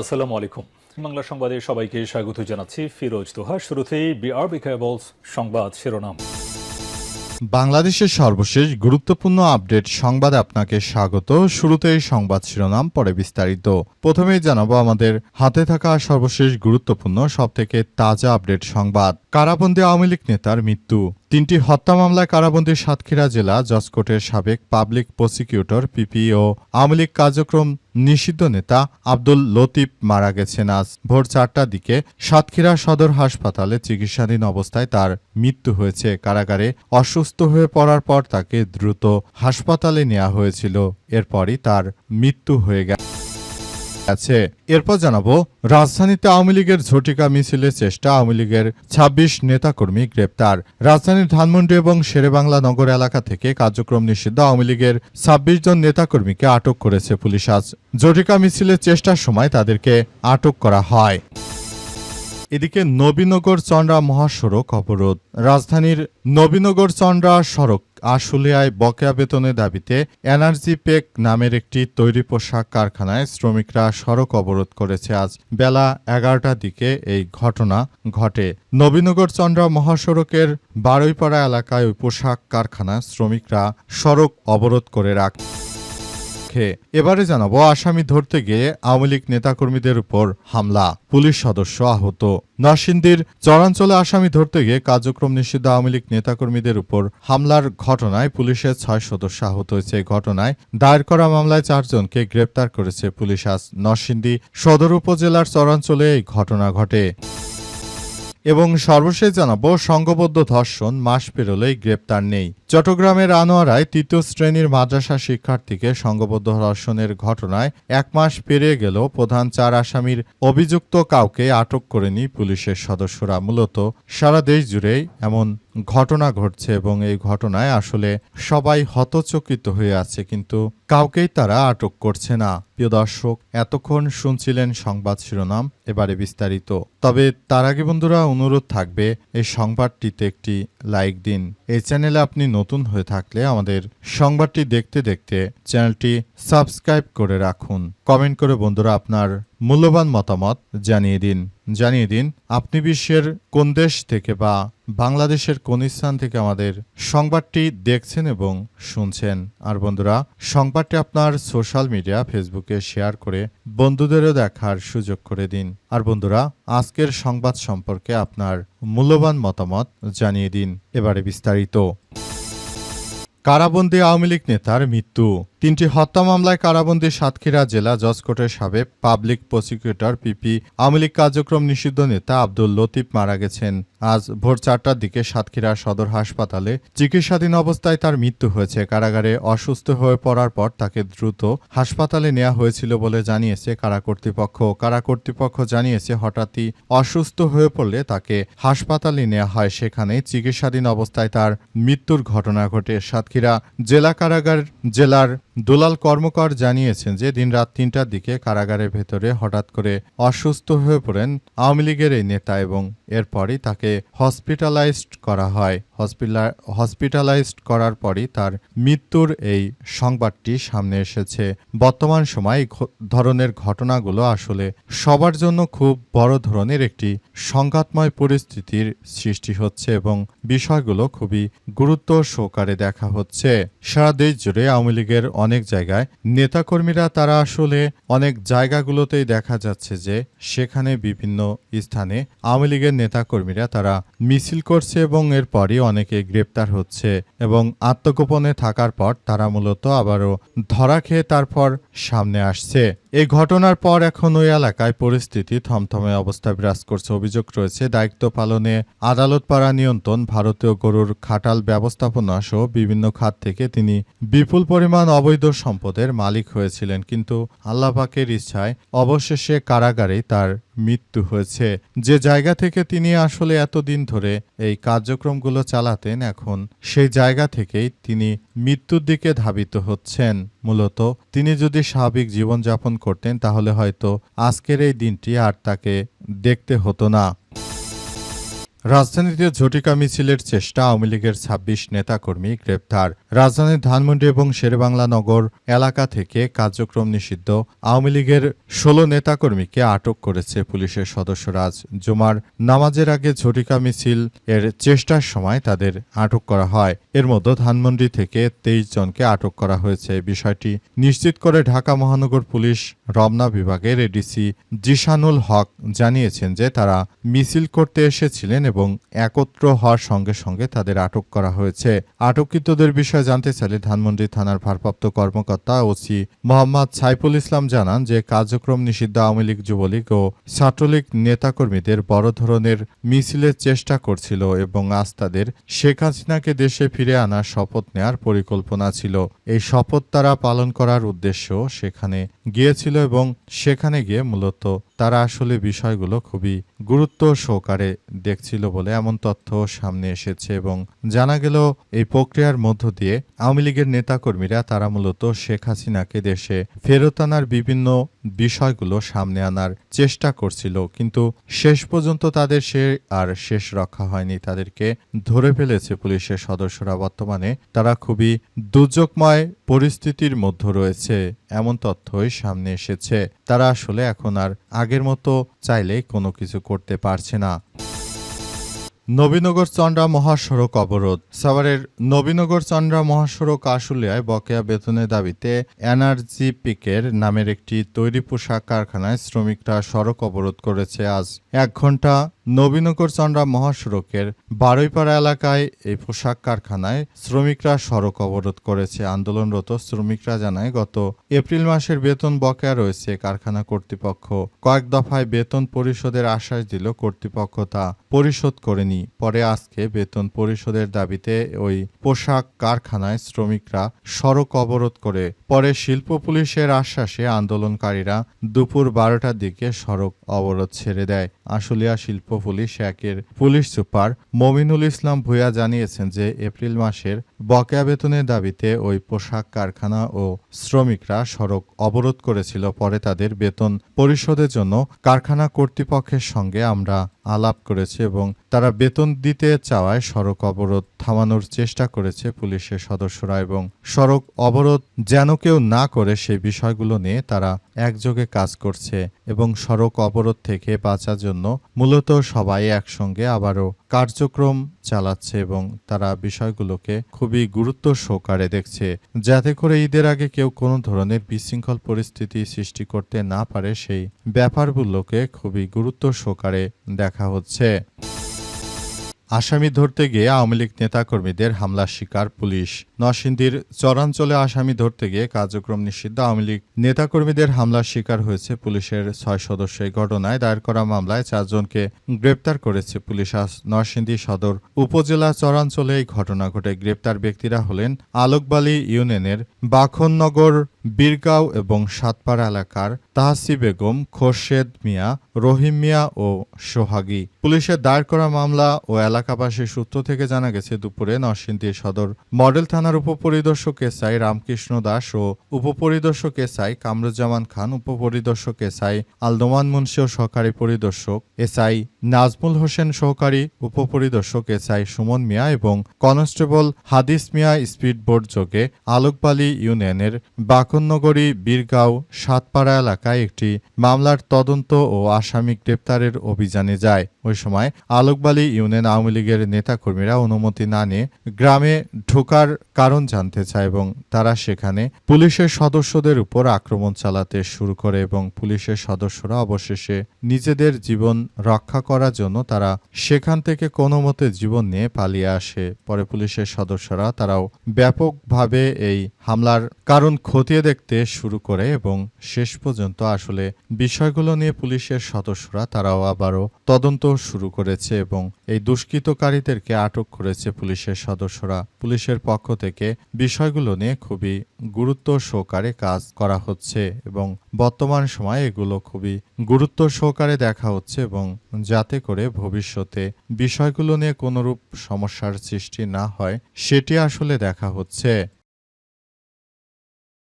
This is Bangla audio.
আসসালামু আলাইকুম। বাংলা সংবাদে সবাইকে স্বাগত জানাচ্ছি ফিরোজ তোহা। শুরুতেই বিআরবি কেবলস সংবাদ শিরোনাম। বাংলাদেশের সর্বশেষ গুরুত্বপূর্ণ আপডেট সংবাদে আপনাকে স্বাগত। শুরুতেই সংবাদ শিরোনাম, পরে বিস্তারিত। প্রথমেই জানাবো আমাদের হাতে থাকা সর্বশেষ গুরুত্বপূর্ণ সবথেকে তাজা আপডেট সংবাদ। কারাবন্দী আওয়ামী লীগ নেতার মৃত্যু। 3টি হত্যা মামলায় কারাবন্দী সাতক্ষীরা জেলা জজ কোর্টের সাবেক পাবলিক প্রসিকিউটর পিপি ও আওয়ামী লীগ কার্যক্রম নিষিদ্ধ নেতা আব্দুল লতিফ মারা গেছেন আজ ভোর 4টার দিকে সাতক্ষীরা সদর হাসপাতালে চিকিৎসাধীন অবস্থায় তার মৃত্যু হয়েছে। কারাগারে অসুস্থ হয়ে পড়ার পর তাকে দ্রুত হাসপাতালে নেওয়া হয়েছিল, এরপরই তার মৃত্যু হয়ে গেছে। এরপর জানাবো রাজধানীতে আওয়ামী লীগের ঝটিকা মিছিলের চেষ্টা, আওয়ামী লীগের ২৬ নেতাকর্মী গ্রেপ্তার। রাজধানীর ধানমন্ডি এবং শেরেবাংলা নগর এলাকা থেকে কার্যক্রম নিষিদ্ধ আওয়ামী লীগের ২৬ জন নেতাকর্মীকে আটক করেছে পুলিশ। আজ ঝটিকা মিছিলের চেষ্টার সময় তাদেরকে আটক করা হয়। এদিকে নবীনগর চন্দ্রা মহাসড়ক অবরোধ। রাজধানীর নবীনগর চন্দ্রা সড়ক আশুলিয়ায় বকেয়া বেতনের দাবিতে এনার্জি পেক নামের একটি তৈরি পোশাক কারখানায় শ্রমিকরা সড়ক অবরোধ করেছে। আজ বেলা 11টার দিকে এই ঘটনা ঘটে। নবীনগর চন্দ্রা মহাসড়কের বারুইপাড়া এলাকায় ওই পোশাক কারখানায় শ্রমিকরা সড়ক অবরোধ করে রাখে। এবারে জানাবো আসামি ধরতে গিয়ে আওয়ামী লীগ নেতাকর্মীদের উপর হামলা, পুলিশ সদস্য আহত। নরসিংদীর চরাঞ্চলে আসামি ধরতে গিয়ে কার্যক্রম নিষিদ্ধ আওয়ামী লীগ নেতাকর্মীদের উপর হামলার ঘটনায় পুলিশের 6 সদস্য আহত হয়েছে। এই ঘটনায় দায়ের করা মামলায় 4 জনকে গ্রেপ্তার করেছে পুলিশ। আজ নরসিংদী সদর উপজেলার চরাঞ্চলে এই ঘটনা ঘটে। এবং সর্বশেষ জানাবো সংঘবদ্ধ ধর্ষণ, মাস পেরোলেই গ্রেপ্তার নেই। চট্টগ্রামের আনোয়ারায় 3য় শ্রেণীর মাদ্রাসা শিক্ষার্থীকে সংঘবদ্ধ ধর্ষণের ঘটনায় 1 মাস পেরিয়ে গেল প্রধান 4 আসামির অভিযুক্ত কাউকে আটক করেনি পুলিশের সদস্যরা। মূলত সারা দেশ জুড়েই এমন ঘটনা ঘটছে এবং এই ঘটনায় আসলে সবাই হতচকিত হয়ে আছে, কিন্তু কাউকেই তারা আটক করছে না। প্রিয় দর্শক, এতক্ষণ শুনছিলেন সংবাদ শিরোনাম, এবারে বিস্তারিত। তবে তার আগে বন্ধুরা অনুরোধ থাকবে এই সংবাদটিতে একটি লাইক দিন। এই চ্যানেলে আপনি নতুন হয়ে থাকলে আমাদের সংবাদটি দেখতে দেখতে চ্যানেলটি সাবস্ক্রাইব করে রাখুন। কমেন্ট করে বন্ধুরা আপনার মূল্যবান মতামত জানিয়ে দিন আপনি বিশ্বের কোন দেশ থেকে বা বাংলাদেশের কোন স্থান থেকে আমাদের সংবাদটি দেখছেন এবং শুনছেন। আর বন্ধুরা, সংবাদটি আপনার সোশ্যাল মিডিয়া ফেসবুকে শেয়ার করে বন্ধুদেরও দেখার সুযোগ করে দিন। আর বন্ধুরা, আজকের সংবাদ সম্পর্কে আপনার মূল্যবান মতামত জানিয়ে দিন। এবারে বিস্তারিত। কারাবন্দী আওয়ামী লীগ নেতার মৃত্যু। 3টি হত্যা মামলায় কারাবন্দী সাতক্ষীরা জেলা জজ কোর্টের সাবেক public prosecutor PP Awami League কার্যক্রম নিষিদ্ধ নেতা আব্দুল লতিফ মারা গেছেন। আজ ভোর 4টার দিকে সাতক্ষীরা সদর হাসপাতালে চিকিৎসাধীন অবস্থায় তার মৃত্যু হয়েছে। কারাগারে অসুস্থ হয়ে পড়ার পর তাকে দ্রুত হাসপাতালে নেওয়া হয়েছিল বলে জানিয়েছে কারা কর্তৃপক্ষ জানিয়েছে হঠাৎই অসুস্থ হয়ে পড়লে তাকে হাসপাতালে নেওয়া হয়, সেখানে চিকিৎসাধীন অবস্থায় তার মৃত্যুর ঘটনা ঘটে। সাতক্ষীরা জেলা কারাগার জেলার দুলাল কর্মকার জানিয়েছেন যে দিন রাত 3টার দিকে কারাগারের ভেতরে হঠাৎ করে অসুস্থ হয়ে পড়েন আওয়ামী লীগের এই নেতা এবং এরপরই তাকে হসপিটালাইজড করা হয়। হসপিটালাইজড করার পরই তার মৃত্যুর এই সংবাদটি সামনে এসেছে। বর্তমান সময়ে এই ধরনের ঘটনাগুলো আসলে সবার জন্য খুব বড় ধরনের একটি সংঘাতময় পরিস্থিতির সৃষ্টি হচ্ছে এবং বিষয়গুলো খুবই গুরুত্ব সহকারে দেখা হচ্ছে। সারা দেশ জুড়ে আওয়ামী লীগের অনেক জায়গায় নেতাকর্মীরা তারা আসলে অনেক জায়গাগুলোতেই দেখা যাচ্ছে যে সেখানে বিভিন্ন স্থানে আওয়ামী লীগের নেতাকর্মীরা তারা মিছিল করছে এবং এরপরই অনেকে গ্রেপ্তার হচ্ছে এবং আত্মগোপনে থাকার পর তারা মূলত আবারও ধরা খেয়ে তারপর সামনে আসছে। এই ঘটনার পর এখন ওই এলাকায় পরিস্থিতি থমথমে অবস্থা বিরাজ করছে। অভিযোগ রয়েছে দায়িত্ব পালনে আদালত পাড়া নিয়ন্ত্রণ, ভারতীয় গরুর খাটাল ব্যবস্থাপনা সহ বিভিন্ন খাত থেকে তিনি বিপুল পরিমাণ অবৈধ সম্পদের মালিক হয়েছিলেন, কিন্তু আল্লাহ পাকের ইচ্ছায় অবশেষে কারাগারেই তার মৃত্যু হয়েছে। যে জায়গা থেকে তিনি আসলে এতদিন ধরে এই কার্যক্রমগুলো চালাতেন, এখন সেই জায়গা থেকেই তিনি মৃত্যুর দিকে ধাবিত হচ্ছেন। মূলত তিনি যদি স্বাভাবিক জীবনযাপন করতেন তাহলে হয়তো আজকের এই দিনটি আর তাকে দেখতে হতো না। রাজধানীতে ঝটিকা মিছিলের চেষ্টা, আওয়ামী লীগের ২৬ নেতাকর্মী গ্রেপ্তার। রাজধানীর ধানমন্ডি এবং শেরেবাংলা নগর এলাকা থেকে কার্যক্রম নিষিদ্ধ আওয়ামী লীগের ১৬ নেতাকর্মীকে আটক করেছে পুলিশের সদস্যরা। আজ জুমার নামাজের আগে ঝটিকা মিছিল এর চেষ্টার সময় তাদের আটক করা হয়। এর মধ্যে ধানমন্ডি থেকে ২৩ জনকে আটক করা হয়েছে। বিষয়টি নিশ্চিত করে ঢাকা মহানগর পুলিশ রমনা বিভাগের এডিসি জিশানুল হক জানিয়েছেন যে তারা মিছিল করতে এসেছিলেন এবং একত্র হওয়ার সঙ্গে সঙ্গে তাদের আটক করা হয়েছে। আটককৃতদের বিষয়ে জানতে চাইলে ধানমন্ডি থানার ভারপ্রাপ্ত কর্মকর্তা ওসি মোহাম্মদ সাইফুল ইসলাম জানান যে কার্যক্রম নিষিদ্ধ আওয়ামী লীগ, যুবলীগ ও ছাত্রলীগ নেতাকর্মীদের বড় ধরনের মিছিলের চেষ্টা করছিল এবং আজ তাদের শেখ হাসিনাকে দেশে ফিরে আনার শপথ নেয়ার পরিকল্পনা ছিল। এই শপথ তারা পালন করার উদ্দেশ্য সেখানে গিয়েছিল এবং সেখানে গিয়ে মূলত তারা আসলে বিষয়গুলো খুবই গুরুত্ব সহকারে দেখছিল বলে এমন তথ্য সামনে এসেছে এবং জানা গেল এই প্রক্রিয়ার মধ্য দিয়ে আওয়ামী লীগের নেতাকর্মীরা তারা মূলত শেখ হাসিনাকে দেশে ফেরত আনার বিভিন্ন বিষয়গুলো সামনে আনার চেষ্টা করছিল, কিন্তু শেষ পর্যন্ত তাদের শেষ রক্ষা হয়নি। তাদেরকে ধরে ফেলেছে পুলিশের সদস্যরা। বর্তমানে তারা খুবই দুর্যোগময় পরিস্থিতির মধ্যে রয়েছে এমন তথ্যই সামনে এসেছে। তারা আসলে এখন আর আগের মতো চাইলে কোনো কিছু করতে পারছে না। নবীনগর চন্দ্রা মহাসড়ক অবরোধ। সাভারের নবীনগর চন্দ্রা মহাসড়ক আশুলিয়ায় বকেয়া বেতনের দাবিতে এনার্জি পিকের নামের একটি তৈরি পোশাক কারখানায় শ্রমিকরা সড়ক অবরোধ করেছে। আজ ১ ঘণ্টা নবীনগর চন্দ্রা মহাসড়কের বারুইপাড়া এলাকায় এই পোশাক কারখানায় শ্রমিকরা সড়ক অবরোধ করেছে। আন্দোলনরত শ্রমিকরা জানায় গত এপ্রিল মাসের বেতন বকেয়া রয়েছে। কারখানা কর্তৃপক্ষ কয়েক দফায় বেতন পরিশোধের আশ্বাস দিল, কর্তৃপক্ষ তা পরিশোধ করেনি। পরে আজকে বেতন পরিশোধের দাবিতে ওই পোশাক কারখানায় শ্রমিকরা সড়ক অবরোধ করে পরে শিল্প পুলিশের আশ্বাসে আন্দোলনকারীরা দুপুর ১২টার দিকে সড়ক অবরোধ ছেড়ে দেয়। আশুলিয়া শিল্প পুলিশ ১-এর পুলিশ সুপার মমিনুল ইসলাম ভূঁইয়া জানিয়েছেন যে এপ্রিল মাসের বকেয়া বেতনের দাবিতে ওই পোশাক কারখানা ও শ্রমিকরা সড়ক অবরোধ করেছিল। পরে তাদের বেতন পরিশোধের জন্য কারখানা কর্তৃপক্ষের সঙ্গে আমরা আলাপ করেছে এবং তারা বেতন দিতে চাওয়ায় সড়ক অবরোধ থামানোর চেষ্টা করেছে পুলিশের সদস্যরা এবং সড়ক অবরোধ যেন কেউ না করে সেই বিষয়গুলো নিয়ে তারা একযোগে কাজ করছে এবং সড়ক অবরোধ থেকে বাঁচার জন্য মূলত সবাই একসঙ্গে আবারও কার্যক্রম চালাচ্ছে এবং তারা বিষয়গুলোকে খুবই গুরুত্ব সহকারে দেখছে, যাতে করে ঈদের আগে কেউ কোনো ধরনের বিশৃঙ্খল পরিস্থিতি সৃষ্টি করতে না পারে সেই ব্যাপারগুলোকে খুবই গুরুত্ব সহকারে দেখা হচ্ছে। আসামি ধরতে গিয়ে আওয়ামী লীগ নেতাকর্মীদের হামলার শিকার পুলিশ। নরসিংদীর চরাঞ্চলে আসামি ধরতে গিয়ে কার্যক্রম নিষিদ্ধ আওয়ামী লীগ নেতাকর্মীদের হামলার শিকার হয়েছে পুলিশের ৬ সদস্য। এই ঘটনায় দায়ের করা মামলায় ৪ জনকে গ্রেপ্তার করেছে পুলিশ। আজ নরসিংদী সদর উপজেলা চরাঞ্চলে এই ঘটনা ঘটে। গ্রেপ্তার ব্যক্তিরা হলেন আলোকবালী ইউনিয়নের বাখননগর, বীরগাঁও এবং সাতপাড়া এলাকার তাহসি বেগম, খোরশেদ মিয়া, রহিম মিয়া ও সোহাগী। পুলিশের দায়ের করা মামলা ও এলাকাবাসীর সূত্র থেকে জানা গেছে দুপুরে নরসিংদী সদর মডেল থানার উপপরিদর্শক এসআই রামকৃষ্ণ দাস ও উপপরিদর্শক এসআই কামরুজ্জামান খান, উপপরিদর্শক এসআই আলদোমান মুন্সি ও সহকারী পরিদর্শক এসআই নাজমুল হোসেন, সহকারী উপপরিদর্শক এসআই সুমন মিয়া এবং কনস্টেবল হাদিস মিয়া স্পিডবোট যোগে আলোকবালী ইউনিয়নের বাকননগরী, বীরগাঁও, সাতপাড়া এলাকায় একটি মামলার তদন্ত ও আসামি গ্রেপ্তারের অভিযানে যায়। ওই সময় আলোকবালী ইউনিয়ন আওয়ামী লীগের নেতাকর্মীরা অনুমতি না নিয়ে গ্রামে ঢোকার কারণ জানতে চায় এবং তারা সেখানে পুলিশের সদস্যদের উপর আক্রমণ চালাতে শুরু করে এবং পুলিশের সদস্যরা অবশেষে নিজেদের জীবন রক্ষা করার জন্য তারা সেখান থেকে কোনো মতে জীবন নিয়ে পালিয়ে আসে। পরে পুলিশের সদস্যরা তারাও ব্যাপকভাবে এই হামলার কারণ খতিয়ে দেখতে শুরু করে এবং শেষ পর্যন্ত আসলে বিষয়গুলো নিয়ে পুলিশের সদস্যরা তারাও আবারও তদন্ত শুরু করেছে এবং এই দুষ্কৃতকারীদেরকে আটক করেছে পুলিশের সদস্যরা। পুলিশের পক্ষ থেকে বিষয়গুলো নিয়ে খুবই গুরুত্ব সহকারে কাজ করা হচ্ছে এবং বর্তমান সময়ে এগুলো খুবই গুরুত্ব সহকারে দেখা হচ্ছে এবং যাতে করে ভবিষ্যতে বিষয়গুলো নিয়ে কোনরূপ সমস্যার সৃষ্টি না হয় সেটি আসলে দেখা হচ্ছে।